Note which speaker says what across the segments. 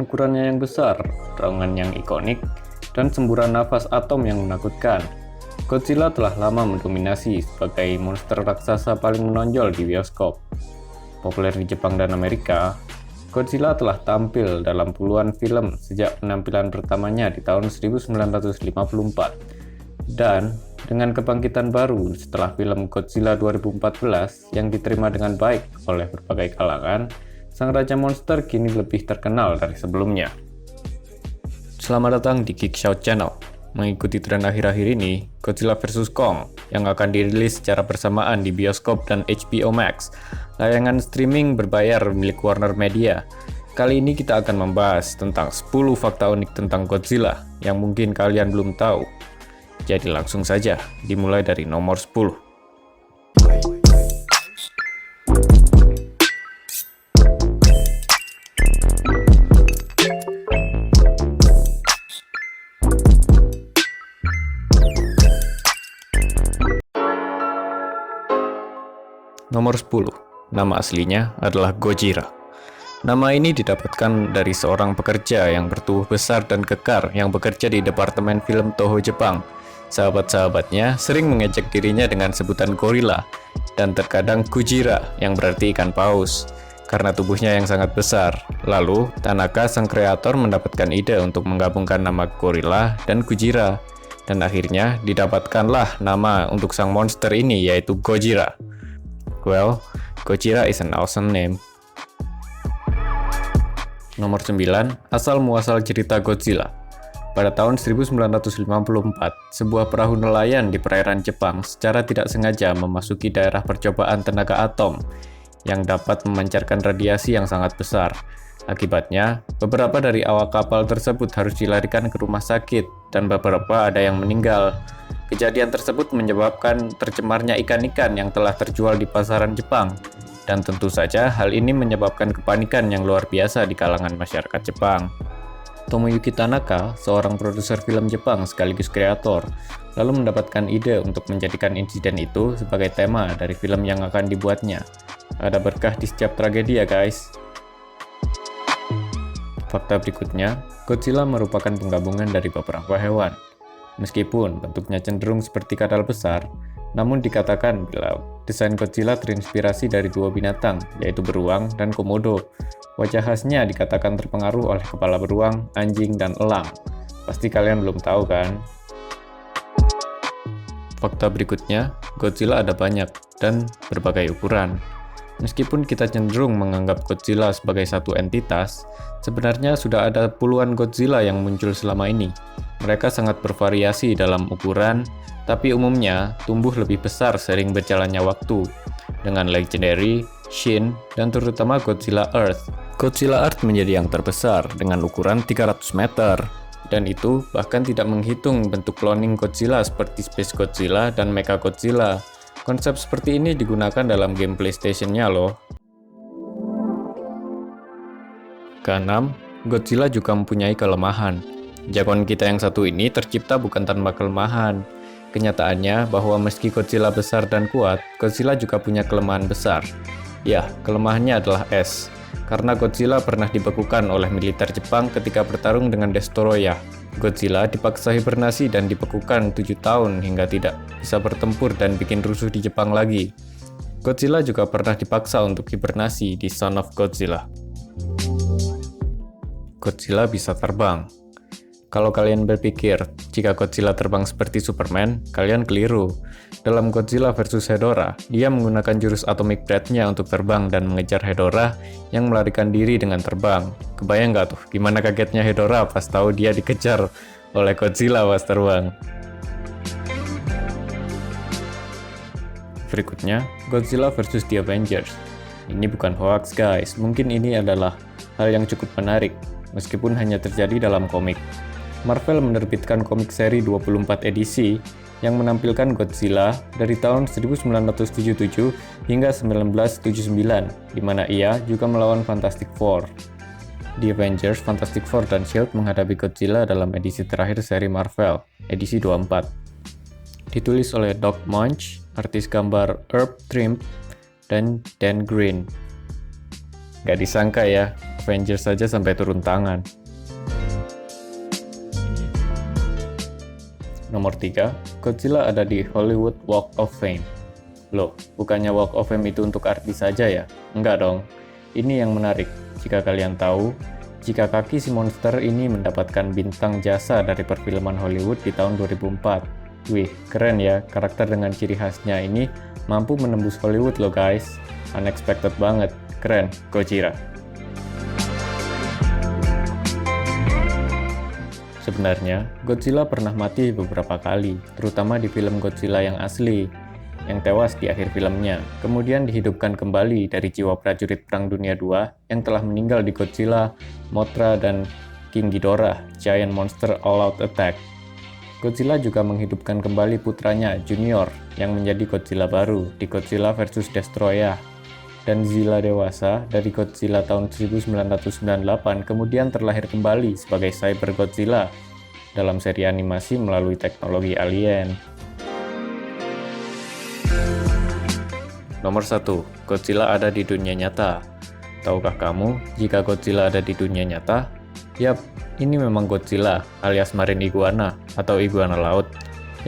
Speaker 1: ukurannya yang besar, terowongan yang ikonik, dan semburan nafas atom yang menakutkan, Godzilla telah lama mendominasi sebagai monster raksasa paling menonjol di bioskop. Populer di Jepang dan Amerika, Godzilla telah tampil dalam puluhan film sejak penampilan pertamanya di tahun 1954. Dan dengan kebangkitan baru setelah film Godzilla 2014 yang diterima dengan baik oleh berbagai kalangan, sang raja monster kini lebih terkenal dari sebelumnya. Selamat datang di Geek Shout Channel. Mengikuti tren akhir-akhir ini, Godzilla vs Kong yang akan dirilis secara bersamaan di bioskop dan HBO Max, layangan streaming berbayar milik Warner Media. Kali ini kita akan membahas tentang 10 fakta unik tentang Godzilla yang mungkin kalian belum tahu. Jadi langsung saja, dimulai dari nomor 10. Nomor 10. Nama aslinya adalah Gojira. Nama ini didapatkan dari seorang pekerja yang bertubuh besar dan kekar yang bekerja di departemen film Toho Jepang. Sahabat-sahabatnya sering mengejek dirinya dengan sebutan gorila dan terkadang Gojira yang berarti ikan paus karena tubuhnya yang sangat besar. Lalu, Tanaka sang kreator mendapatkan ide untuk menggabungkan nama gorila dan Gojira dan akhirnya didapatkanlah nama untuk sang monster ini yaitu Gojira. Well, Gojira is an awesome name. Nomor 9. Asal-muasal cerita Godzilla. Pada tahun 1954, sebuah perahu nelayan di perairan Jepang secara tidak sengaja memasuki daerah percobaan tenaga atom yang dapat memancarkan radiasi yang sangat besar. Akibatnya, beberapa dari awak kapal tersebut harus dilarikan ke rumah sakit dan beberapa ada yang meninggal. Kejadian tersebut menyebabkan tercemarnya ikan-ikan yang telah terjual di pasaran Jepang. Dan tentu saja hal ini menyebabkan kepanikan yang luar biasa di kalangan masyarakat Jepang. Tomoyuki Tanaka, seorang produser film Jepang sekaligus kreator, lalu mendapatkan ide untuk menjadikan insiden itu sebagai tema dari film yang akan dibuatnya. Ada berkah di setiap tragedi ya guys. Fakta berikutnya, Godzilla merupakan penggabungan dari beberapa hewan. Meskipun bentuknya cenderung seperti kadal besar, namun dikatakan bila desain Godzilla terinspirasi dari dua binatang, yaitu beruang dan komodo. Wajah khasnya dikatakan terpengaruh oleh kepala beruang, anjing, dan elang. Pasti kalian belum tahu kan? Fakta berikutnya, Godzilla ada banyak dan berbagai ukuran. Meskipun kita cenderung menganggap Godzilla sebagai satu entitas, sebenarnya sudah ada puluhan Godzilla yang muncul selama ini. Mereka sangat bervariasi dalam ukuran, tapi umumnya tumbuh lebih besar sering berjalannya waktu, dengan Legendary, Shin, dan terutama Godzilla Earth. Godzilla Earth menjadi yang terbesar dengan ukuran 300 meter, dan itu bahkan tidak menghitung bentuk cloning Godzilla seperti Space Godzilla dan Mechagodzilla. Konsep seperti ini digunakan dalam game PlayStation-nya loh. Keenam, Godzilla juga mempunyai kelemahan. Jagoan kita yang satu ini tercipta bukan tanpa kelemahan. Kenyataannya bahwa meski Godzilla besar dan kuat, Godzilla juga punya kelemahan besar. Ya, kelemahannya adalah es. Karena Godzilla pernah dibekukan oleh militer Jepang ketika bertarung dengan Destoroyah. Godzilla dipaksa hibernasi dan dibekukan 7 tahun hingga tidak bisa bertempur dan bikin rusuh di Jepang lagi. Godzilla juga pernah dipaksa untuk hibernasi di Son of Godzilla. Godzilla bisa terbang. Kalau kalian berpikir jika Godzilla terbang seperti Superman, kalian keliru. Dalam Godzilla vs Hedorah, dia menggunakan jurus Atomic Breath-nya untuk terbang dan mengejar Hedorah yang melarikan diri dengan terbang. Kebayang nggak tuh gimana kagetnya Hedorah pas tahu dia dikejar oleh Godzilla pas terbang? Berikutnya, Godzilla vs The Avengers. Ini bukan hoax guys, mungkin ini adalah hal yang cukup menarik, meskipun hanya terjadi dalam komik. Marvel menerbitkan komik seri 24 edisi yang menampilkan Godzilla dari tahun 1977 hingga 1979, di mana ia juga melawan Fantastic Four. The Avengers, Fantastic Four, dan S.H.I.E.L.D. menghadapi Godzilla dalam edisi terakhir seri Marvel, edisi 24. Ditulis oleh Doug Moench, artis gambar Herb Trimpe, dan Dan Green. Gak disangka ya, Avengers saja sampai turun tangan. Nomor 3, Godzilla ada di Hollywood Walk of Fame. Loh, bukannya Walk of Fame itu untuk artis saja ya? Enggak dong. Ini yang menarik. Jika kalian tahu, jika kaki si monster ini mendapatkan bintang jasa dari perfilman Hollywood di tahun 2004. Wih, keren ya, karakter dengan ciri khasnya ini mampu menembus Hollywood loh guys. Unexpected banget, keren, Gojira. Sebenarnya, Godzilla pernah mati beberapa kali, terutama di film Godzilla yang asli, yang tewas di akhir filmnya, kemudian dihidupkan kembali dari jiwa prajurit Perang Dunia II yang telah meninggal di Godzilla, Mothra, dan King Ghidorah, Giant Monster All-Out Attack. Godzilla juga menghidupkan kembali putranya, Junior, yang menjadi Godzilla baru di Godzilla vs. Destoroyah. Dan Zilla dewasa dari Godzilla tahun 1998 kemudian terlahir kembali sebagai Cyber Godzilla dalam seri animasi melalui teknologi alien. Nomor 1. Godzilla ada di dunia nyata. Tahukah kamu jika Godzilla ada di dunia nyata? Yap, ini memang Godzilla alias marine iguana atau iguana laut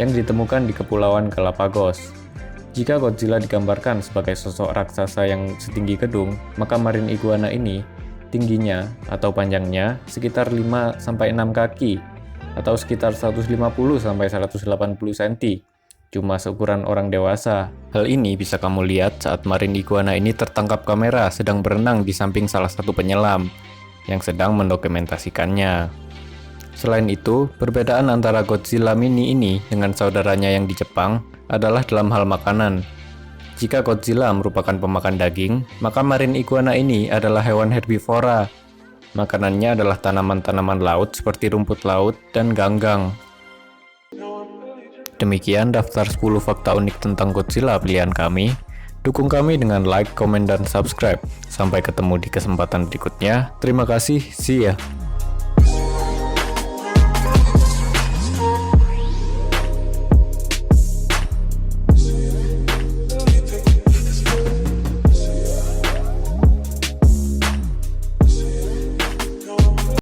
Speaker 1: yang ditemukan di Kepulauan Galapagos. Jika Godzilla digambarkan sebagai sosok raksasa yang setinggi gedung, maka marine iguana ini tingginya atau panjangnya sekitar 5-6 kaki atau sekitar 150-180 cm. Cuma seukuran orang dewasa. Hal ini bisa kamu lihat saat marine iguana ini tertangkap kamera sedang berenang di samping salah satu penyelam yang sedang mendokumentasikannya. Selain itu, perbedaan antara Godzilla mini ini dengan saudaranya yang di Jepang adalah dalam hal makanan. Jika Godzilla merupakan pemakan daging, maka marine iguana ini adalah hewan herbivora. Makanannya adalah tanaman-tanaman laut seperti rumput laut dan ganggang. Demikian daftar 10 fakta unik tentang Godzilla pilihan kami. Dukung kami dengan like, komen, dan subscribe. Sampai ketemu di kesempatan berikutnya. Terima kasih, see ya.